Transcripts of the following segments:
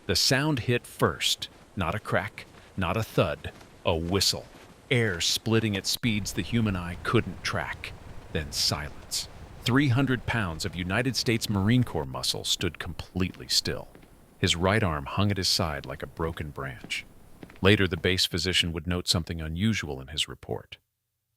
The sound hit first, not a crack, not a thud, a whistle. Air splitting at speeds the human eye couldn't track. Then silence. 300 pounds of United States Marine Corps muscle stood completely still. His right arm hung at his side like a broken branch. Later, the base physician would note something unusual in his report.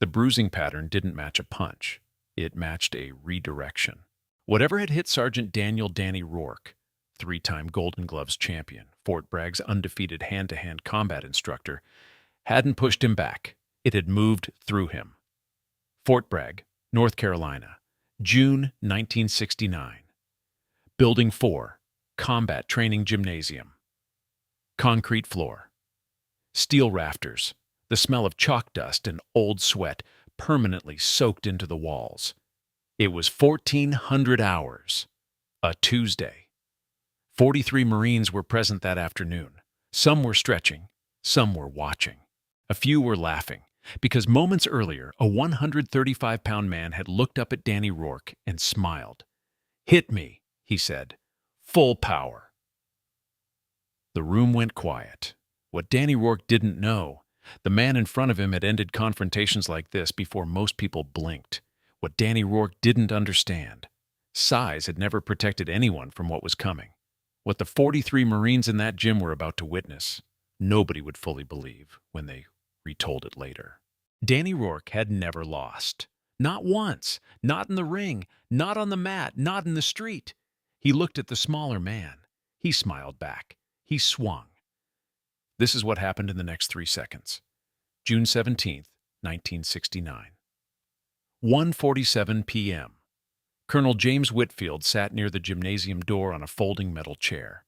The bruising pattern didn't match a punch. It matched a redirection. Whatever had hit Sergeant Daniel "Danny" Rourke, three-time Golden Gloves champion, Fort Bragg's undefeated hand-to-hand combat instructor, hadn't pushed him back. It had moved through him. Fort Bragg, North Carolina, June 1969. Building 4, Combat Training Gymnasium. Concrete floor. Steel rafters, the smell of chalk dust and old sweat permanently soaked into the walls. It was 1400 hours, a Tuesday. 43 Marines were present that afternoon. Some were stretching, some were watching. A few were laughing, because moments earlier, a 135-pound man had looked up at Danny Rourke and smiled. "Hit me," he said. "Full power." The room went quiet. What Danny Rourke didn't know, the man in front of him had ended confrontations like this before most people blinked. What Danny Rourke didn't understand, size had never protected anyone from what was coming. What the 43 Marines in that gym were about to witness, nobody would fully believe when they retold it later. Danny Rourke had never lost. Not once. Not in the ring. Not on the mat. Not in the street. He looked at the smaller man. He smiled back. He swung. This is what happened in the next 3 seconds. June 17th, 1969. 1:47 p.m. Colonel James Whitfield sat near the gymnasium door on a folding metal chair.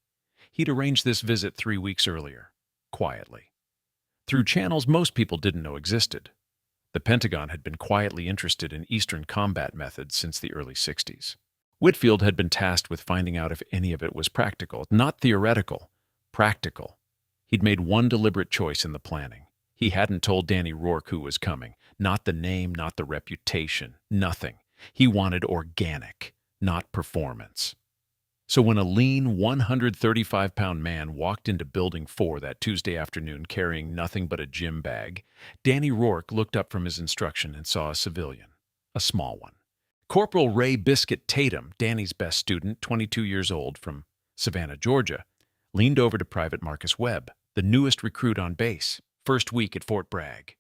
He'd arranged this visit 3 weeks earlier, quietly, through channels most people didn't know existed. The Pentagon had been quietly interested in Eastern combat methods since the early 60s. Whitfield had been tasked with finding out if any of it was practical, not theoretical, practical. He'd made one deliberate choice in the planning. He hadn't told Danny Rourke who was coming. Not the name, not the reputation, nothing. He wanted organic, not performance. So when a lean 135-pound man walked into Building 4 that Tuesday afternoon carrying nothing but a gym bag, Danny Rourke looked up from his instruction and saw a civilian, a small one. Corporal Ray Biscuit Tatum, Danny's best student, 22 years old, from Savannah, Georgia, leaned over to Private Marcus Webb, the newest recruit on base, first week at Fort Bragg.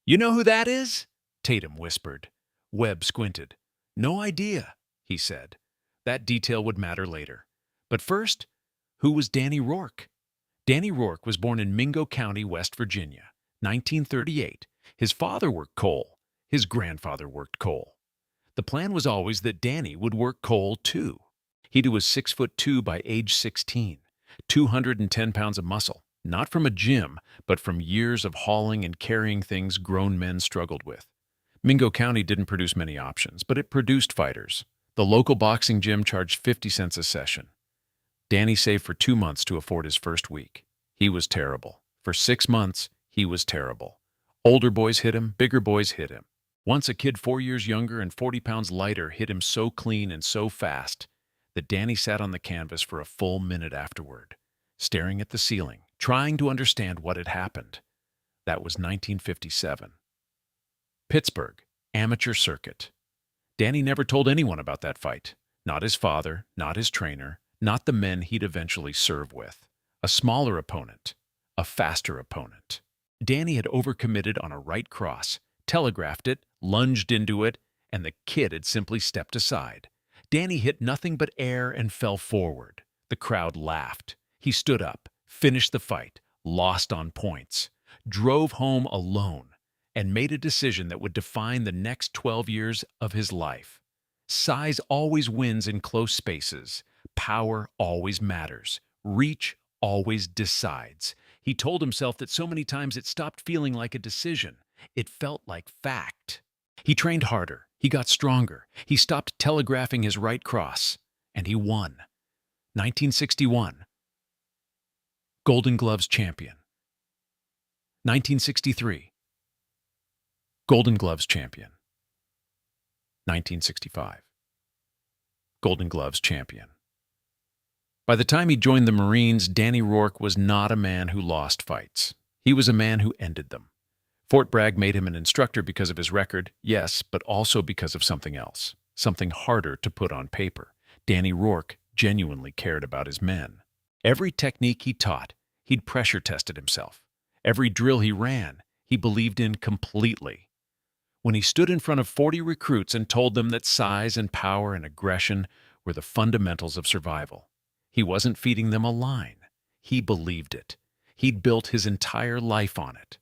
"You know who that is?" Tatum whispered. Webb squinted. "No idea," he said. That detail would matter later. But first, who was Danny Rourke? Danny Rourke was born in Mingo County, West Virginia, 1938. His father worked coal. His grandfather worked coal. The plan was always that Danny would work coal too. He was 6'2" by age 16, 210 pounds of muscle, not from a gym, but from years of hauling and carrying things grown men struggled with. Mingo County didn't produce many options, but it produced fighters. The local boxing gym charged 50 cents a session. Danny saved for 2 months to afford his first week. He was terrible. For 6 months, he was terrible. Older boys hit him, bigger boys hit him. Once a kid 4 years younger and 40 pounds lighter hit him so clean and so fast that Danny sat on the canvas for a full minute afterward, staring at the ceiling, trying to understand what had happened. That was 1957. Pittsburgh, amateur circuit. Danny never told anyone about that fight. Not his father, not his trainer, not the men he'd eventually serve with. A smaller opponent, a faster opponent. Danny had overcommitted on a right cross, telegraphed it, lunged into it, and the kid had simply stepped aside. Danny hit nothing but air and fell forward. The crowd laughed. He stood up, finished the fight, lost on points, drove home alone, and made a decision that would define the next 12 years of his life. Size always wins in close spaces. Power always matters. Reach always decides. He told himself that so many times it stopped feeling like a decision. It felt like fact. He trained harder. He got stronger. He stopped telegraphing his right cross, and he won. 1961. Golden Gloves champion. 1963. Golden Gloves champion. 1965. Golden Gloves champion. By the time he joined the Marines, Danny Rourke was not a man who lost fights. He was a man who ended them. Fort Bragg made him an instructor because of his record, yes, but also because of something else, something harder to put on paper. Danny Rourke genuinely cared about his men. Every technique he taught, he'd pressure tested himself. Every drill he ran, he believed in completely. When he stood in front of 40 recruits and told them that size and power and aggression were the fundamentals of survival, he wasn't feeding them a line. He believed it. He'd built his entire life on it.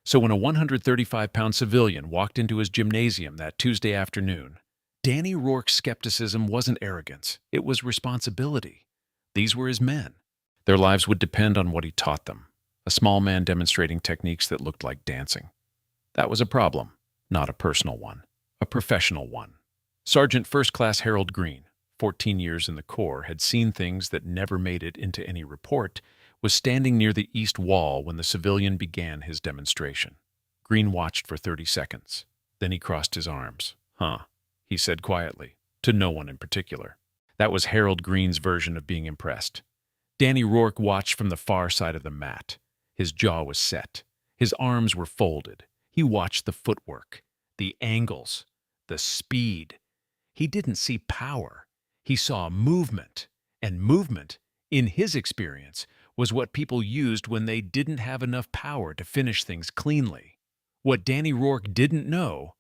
So when a 135-pound civilian walked into his gymnasium that Tuesday afternoon, Danny Rourke's skepticism wasn't arrogance. It was responsibility. These were his men. Their lives would depend on what he taught them. A small man demonstrating techniques that looked like dancing. That was a problem, not a personal one, a professional one. Sergeant First Class Harold Green, 14 years in the Corps, had seen things that never made it into any report, was standing near the east wall when the civilian began his demonstration. Green watched for 30 seconds. Then he crossed his arms. He said quietly, to no one in particular. That was Harold Green's version of being impressed. Danny Rourke watched from the far side of the mat. His jaw was set. His arms were folded. He watched the footwork, the angles, the speed. He didn't see power. He saw movement. And movement, in his experience, was what people used when they didn't have enough power to finish things cleanly. What Danny Rourke didn't know,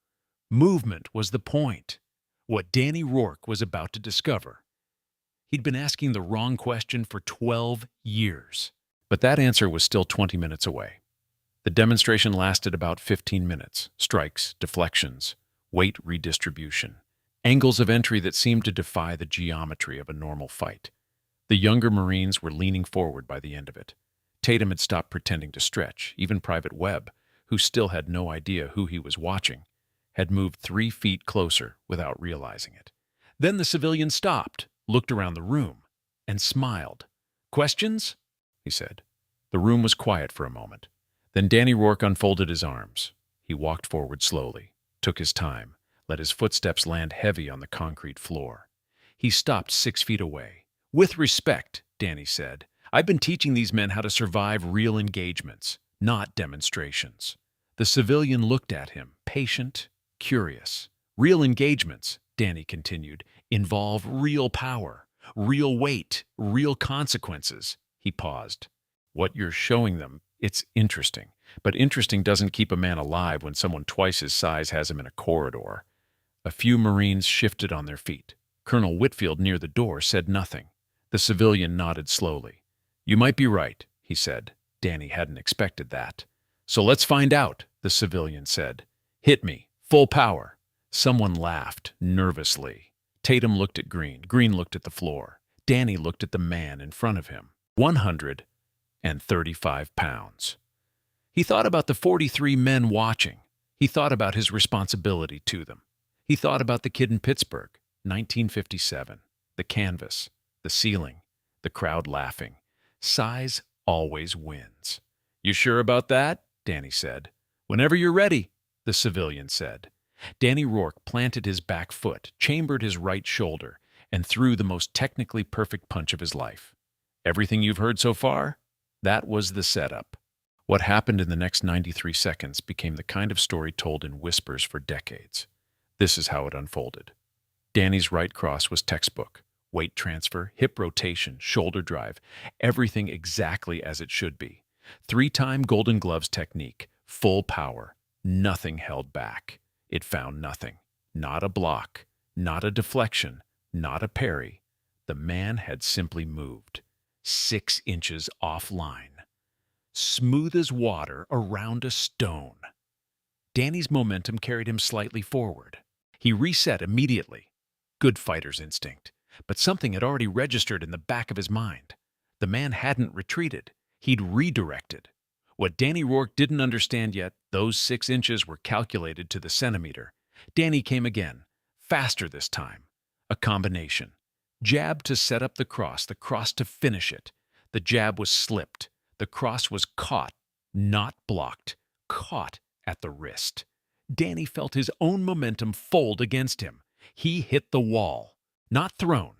movement was the point. What Danny Rourke was about to discover. He'd been asking the wrong question for 12 years. But that answer was still 20 minutes away. The demonstration lasted about 15 minutes. Strikes, deflections, weight redistribution, angles of entry that seemed to defy the geometry of a normal fight. The younger Marines were leaning forward by the end of it. Tatum had stopped pretending to stretch. Even Private Webb, who still had no idea who he was watching, had moved 3 feet closer without realizing it. Then the civilian stopped, looked around the room, and smiled. "Questions?" he said. The room was quiet for a moment. Then Danny Rourke unfolded his arms. He walked forward slowly, took his time, let his footsteps land heavy on the concrete floor. He stopped 6 feet away. "With respect," Danny said, "I've been teaching these men how to survive real engagements, not demonstrations." The civilian looked at him, patient, curious. "Real engagements," Danny continued, "involve real power, real weight, real consequences." He paused. "What you're showing them, it's interesting. But interesting doesn't keep a man alive when someone twice his size has him in a corridor." A few Marines shifted on their feet. Colonel Whitfield near the door said nothing. The civilian nodded slowly. "You might be right," he said. Danny hadn't expected that. "So let's find out," the civilian said. "Hit me. Full power." Someone laughed, nervously. Tatum looked at Green. Green looked at the floor. Danny looked at the man in front of him. 135 pounds. He thought about the 43 men watching. He thought about his responsibility to them. He thought about the kid in Pittsburgh, 1957, the canvas, the ceiling, the crowd laughing. Size always wins. "You sure about that?" Danny said. "Whenever you're ready," the civilian said. Danny Rourke planted his back foot, chambered his right shoulder, and threw the most technically perfect punch of his life. "Everything you've heard so far? That was the setup." What happened in the next 93 seconds became the kind of story told in whispers for decades. This is how it unfolded. Danny's right cross was textbook. Weight transfer, hip rotation, shoulder drive, everything exactly as it should be. 3-time Golden Gloves technique, full power, nothing held back. It found nothing. Not a block, not a deflection, not a parry. The man had simply moved. 6 inches offline. Smooth as water around a stone. Danny's momentum carried him slightly forward. He reset immediately. Good fighter's instinct. But something had already registered in the back of his mind. The man hadn't retreated. He'd redirected. What Danny Rourke didn't understand yet, those 6 inches were calculated to the centimeter. Danny came again, faster this time. A combination. Jab to set up the cross to finish it. The jab was slipped. The cross was caught, not blocked, caught at the wrist. Danny felt his own momentum fold against him. He hit the wall. Not thrown,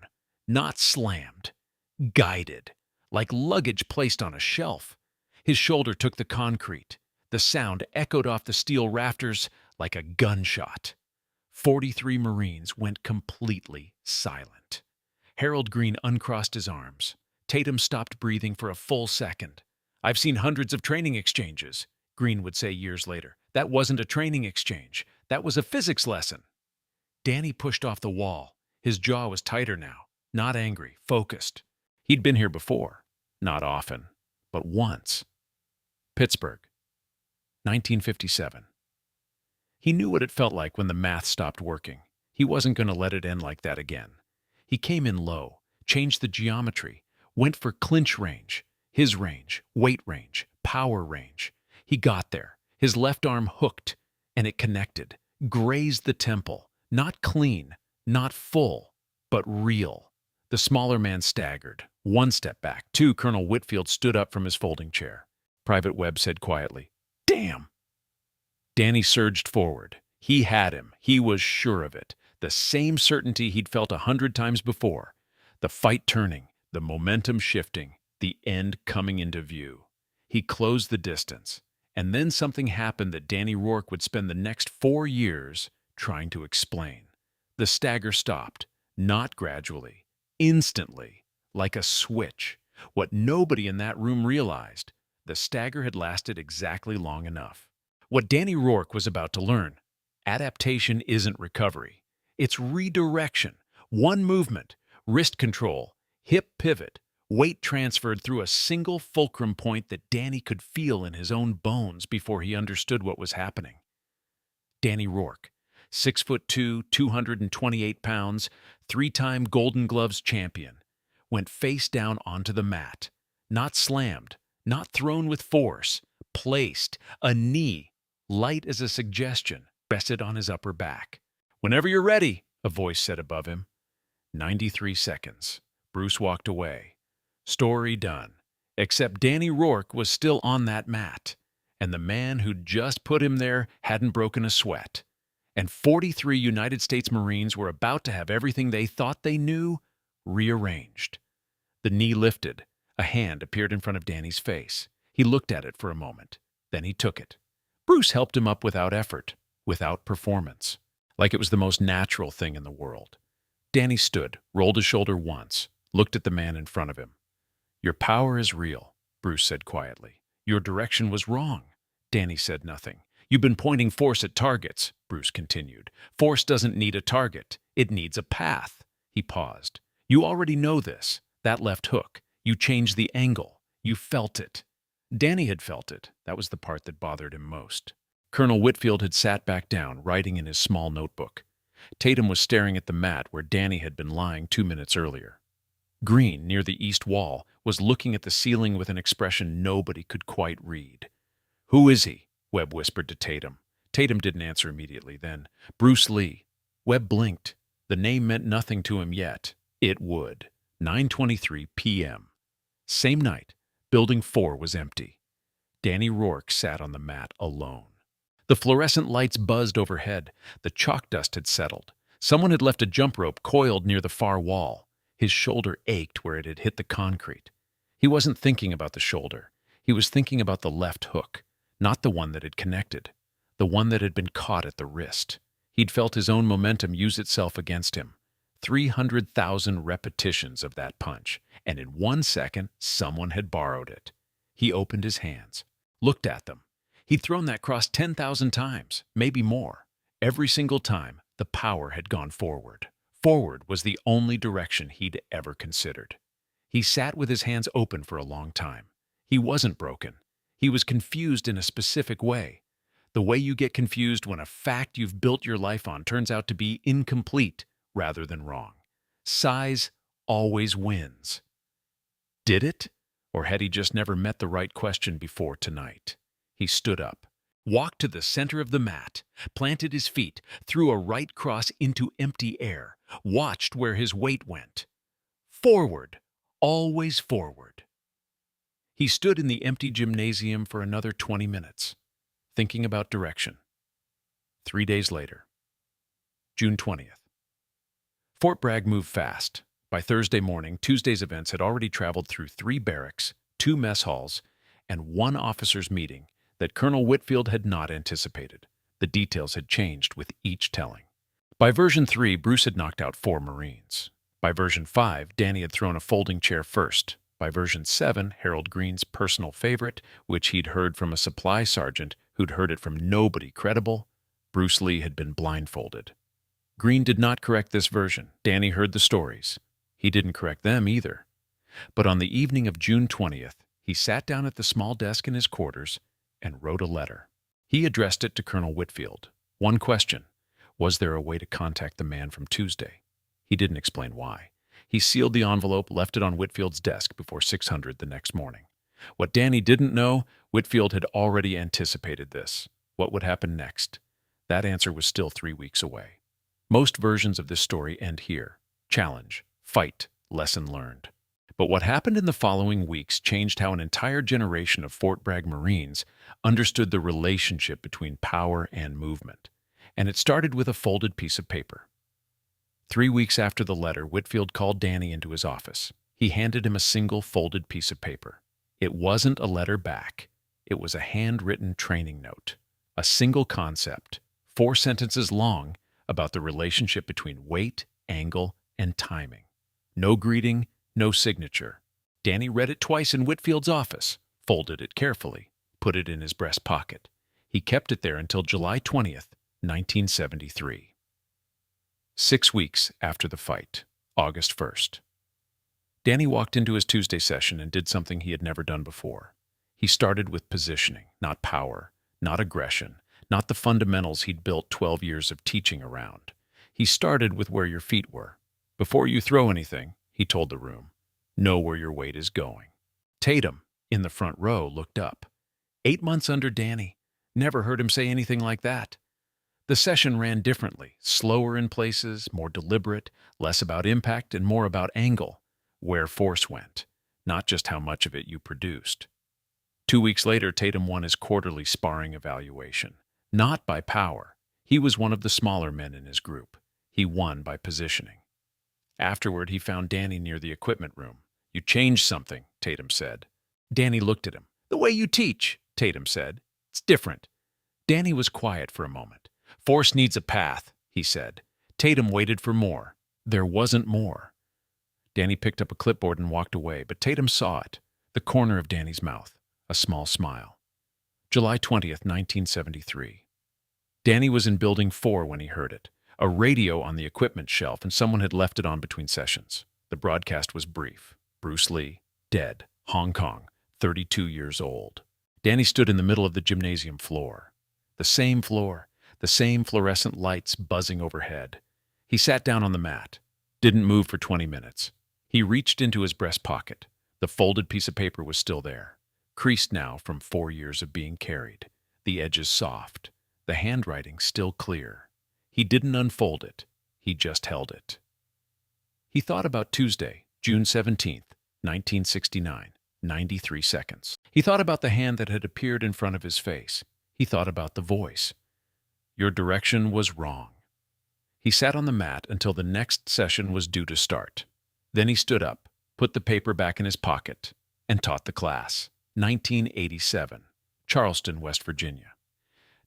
not slammed, guided, like luggage placed on a shelf. His shoulder took the concrete. The sound echoed off the steel rafters like a gunshot. 43 Marines went completely silent. Harold Green uncrossed his arms. Tatum stopped breathing for a full second. "I've seen hundreds of training exchanges," Green would say years later. "That wasn't a training exchange. That was a physics lesson." Danny pushed off the wall. His jaw was tighter now, not angry, focused. He'd been here before. Not often, but once. Pittsburgh, 1957. He knew what it felt like when the math stopped working. He wasn't going to let it end like that again. He came in low, changed the geometry, went for clinch range, his range, weight range, power range. He got there. His left arm hooked, and it connected, grazed the temple. Not clean, not full, but real. The smaller man staggered. One step back. Two, Colonel Whitfield stood up from his folding chair. Private Webb said quietly, "Damn!" Danny surged forward. He had him. He was sure of it. The same certainty he'd felt 100 times before. The fight turning, the momentum shifting, the end coming into view. He closed the distance. And then something happened that Danny Rourke would spend the next 4 years trying to explain. The stagger stopped, not gradually, instantly, like a switch. What nobody in that room realized, the stagger had lasted exactly long enough. What Danny Rourke was about to learn, adaptation isn't recovery. It's redirection. One movement, wrist control, hip pivot, weight transferred through a single fulcrum point that Danny could feel in his own bones before he understood what was happening. Danny Rourke, 6'2", 228 pounds, 3-time Golden Gloves champion, went face down onto the mat. Not slammed, not thrown with force, placed, a knee, light as a suggestion, rested on his upper back. "Whenever you're ready," a voice said above him. 93 seconds. Bruce walked away. Story done. Except Danny Rourke was still on that mat, and the man who'd just put him there hadn't broken a sweat. And 43 United States Marines were about to have everything they thought they knew rearranged. The knee lifted. A hand appeared in front of Danny's face. He looked at it for a moment. Then he took it. Bruce helped him up without effort, without performance, like it was the most natural thing in the world. Danny stood, rolled his shoulder once, looked at the man in front of him. "Your power is real," Bruce said quietly. "Your direction was wrong." Danny said nothing. "You've been pointing force at targets," Bruce continued. "Force doesn't need a target. It needs a path." He paused. "You already know this. That left hook. You changed the angle. You felt it." Danny had felt it. That was the part that bothered him most. Colonel Whitfield had sat back down, writing in his small notebook. Tatum was staring at the mat where Danny had been lying 2 minutes earlier. Green, near the east wall, was looking at the ceiling with an expression nobody could quite read. "Who is he?" Webb whispered to Tatum. Tatum didn't answer immediately. Then, "Bruce Lee." Webb blinked. The name meant nothing to him yet. It would. 9:23 p.m. Same night. Building 4 was empty. Danny Rourke sat on the mat alone. The fluorescent lights buzzed overhead. The chalk dust had settled. Someone had left a jump rope coiled near the far wall. His shoulder ached where it had hit the concrete. He wasn't thinking about the shoulder. He was thinking about the left hook, not the one that had connected, the one that had been caught at the wrist. He'd felt his own momentum use itself against him. 300,000 repetitions of that punch, and in 1 second, someone had borrowed it. He opened his hands, looked at them. He'd thrown that cross 10,000 times, maybe more. Every single time, the power had gone forward. Forward was the only direction he'd ever considered. He sat with his hands open for a long time. He wasn't broken. He was confused in a specific way. The way you get confused when a fact you've built your life on turns out to be incomplete rather than wrong. Size always wins. Did it? Or had he just never met the right question before tonight? He stood up, walked to the center of the mat, planted his feet, threw a right cross into empty air, watched where his weight went. Forward, always forward. He stood in the empty gymnasium for another 20 minutes, thinking about direction. 3 days later, June 20th. Fort Bragg moved fast. By Thursday morning, Tuesday's events had already traveled through 3 barracks, 2 mess halls, and 1 officers' meeting that Colonel Whitfield had not anticipated. The details had changed with each telling. By version 3, Bruce had knocked out 4 Marines. By version 5, Danny had thrown a folding chair first. By version 7, Harold Green's personal favorite, which he'd heard from a supply sergeant who'd heard it from nobody credible, Bruce Lee had been blindfolded. Green did not correct this version. Danny heard the stories. He didn't correct them either. But on the evening of June 20th, he sat down at the small desk in his quarters and wrote a letter. He addressed it to Colonel Whitfield. One question: was there a way to contact the man from Tuesday? He didn't explain why. He sealed the envelope, left it on Whitfield's desk before 600 the next morning. What Danny didn't know, Whitfield had already anticipated this. What would happen next? That answer was still 3 weeks away. Most versions of this story end here. Challenge, fight, lesson learned. But what happened in the following weeks changed how an entire generation of Fort Bragg Marines understood the relationship between power and movement. And it started with a folded piece of paper. 3 weeks after the letter, Whitfield called Danny into his office. He handed him a single folded piece of paper. It wasn't a letter back. It was a handwritten training note. A single concept, 4 sentences long, about the relationship between weight, angle, and timing. No greeting, no signature. Danny read it twice in Whitfield's office, folded it carefully, put it in his breast pocket. He kept it there until July 20th, 1973. 6 weeks after the fight, August 1st. Danny walked into his Tuesday session and did something he had never done before. He started with positioning, not power, not aggression, not the fundamentals he'd built 12 years of teaching around. He started with where your feet were. Before you throw anything, he told the room, know where your weight is going. Tatum, in the front row, looked up. 8 months under Danny. Never heard him say anything like that. The session ran differently, slower in places, more deliberate, less about impact and more about angle, where force went, not just how much of it you produced. 2 weeks later, Tatum won his quarterly sparring evaluation. Not by power. He was one of the smaller men in his group. He won by positioning. Afterward, he found Danny near the equipment room. You changed something, Tatum said. Danny looked at him. The way you teach, Tatum said. It's different. Danny was quiet for a moment. Force needs a path, he said. Tatum waited for more. There wasn't more. Danny picked up a clipboard and walked away, but Tatum saw it, the corner of Danny's mouth, a small smile. July 20th, 1973. Danny was in Building 4 when he heard it. A radio on the equipment shelf, and someone had left it on between sessions. The broadcast was brief. Bruce Lee, dead, Hong Kong, 32 years old. Danny stood in the middle of the gymnasium floor. The same floor, the same fluorescent lights buzzing overhead. He sat down on the mat, didn't move for 20 minutes. He reached into his breast pocket. The folded piece of paper was still there, creased now from 4 years of being carried, the edges soft, the handwriting still clear. He didn't unfold it. He just held it. He thought about Tuesday, June 17th, 1969, 93 seconds. He thought about the hand that had appeared in front of his face. He thought about the voice. Your direction was wrong. He sat on the mat until the next session was due to start. Then he stood up, put the paper back in his pocket, and taught the class. 1987, Charleston, West Virginia.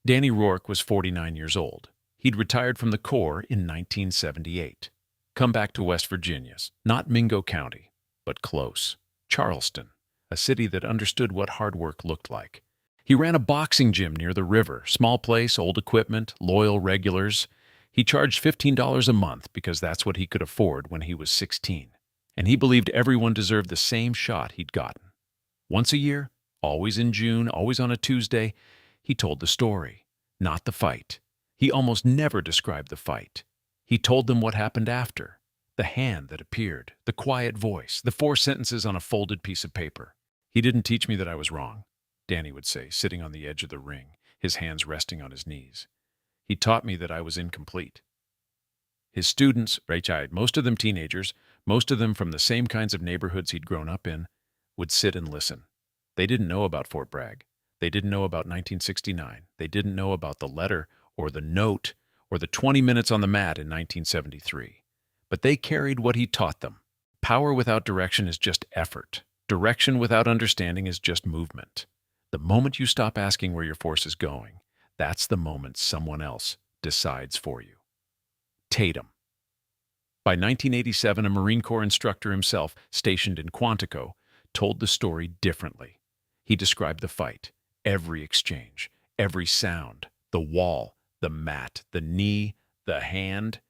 Danny Rourke was 49 years old. He'd retired from the Corps in 1978. Come back to West Virginia's, not Mingo County, but close. Charleston, a city that understood what hard work looked like. He ran a boxing gym near the river, small place, old equipment, loyal regulars. He charged $15 a month because that's what he could afford when he was 16. And he believed everyone deserved the same shot he'd gotten. Once a year, always in June, always on a Tuesday, he told the story, not the fight. He almost never described the fight. He told them what happened after, the hand that appeared, the quiet voice, the 4 sentences on a folded piece of paper. He didn't teach me that I was wrong, Danny would say, sitting on the edge of the ring, his hands resting on his knees. He taught me that I was incomplete. His students, bright-eyed, most of them teenagers, most of them from the same kinds of neighborhoods he'd grown up in, would sit and listen. They didn't know about Fort Bragg. They didn't know about 1969. They didn't know about the letter or the note or the 20 minutes on the mat in 1973. But they carried what he taught them, Power without direction is just effort. Direction without understanding is just movement. The moment you stop asking where your force is going, that's the moment someone else decides for you. Tatum. By 1987, a Marine Corps instructor himself, stationed in Quantico, told the story differently. He described the fight, every exchange, every sound, the wall, the mat, the knee, the hand.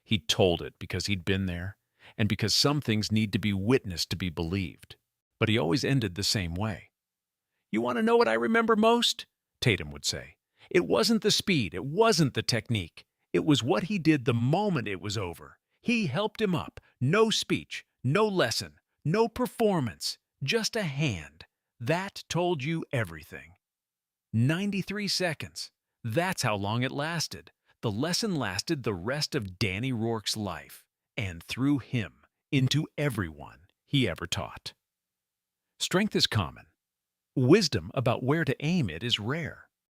He told it because he'd been there, and because some things need to be witnessed to be believed. But he always ended the same way. "You want to know what I remember most?" Tatum would say. "It wasn't the speed, it wasn't the technique. It was what he did the moment it was over. He helped him up. No speech, no lesson, no performance, just a hand. That told you everything." 93 seconds. That's how long it lasted. The lesson lasted the rest of Danny Rourke's life, and through him, into everyone he ever taught. Strength is common. Wisdom about where to aim it is rare.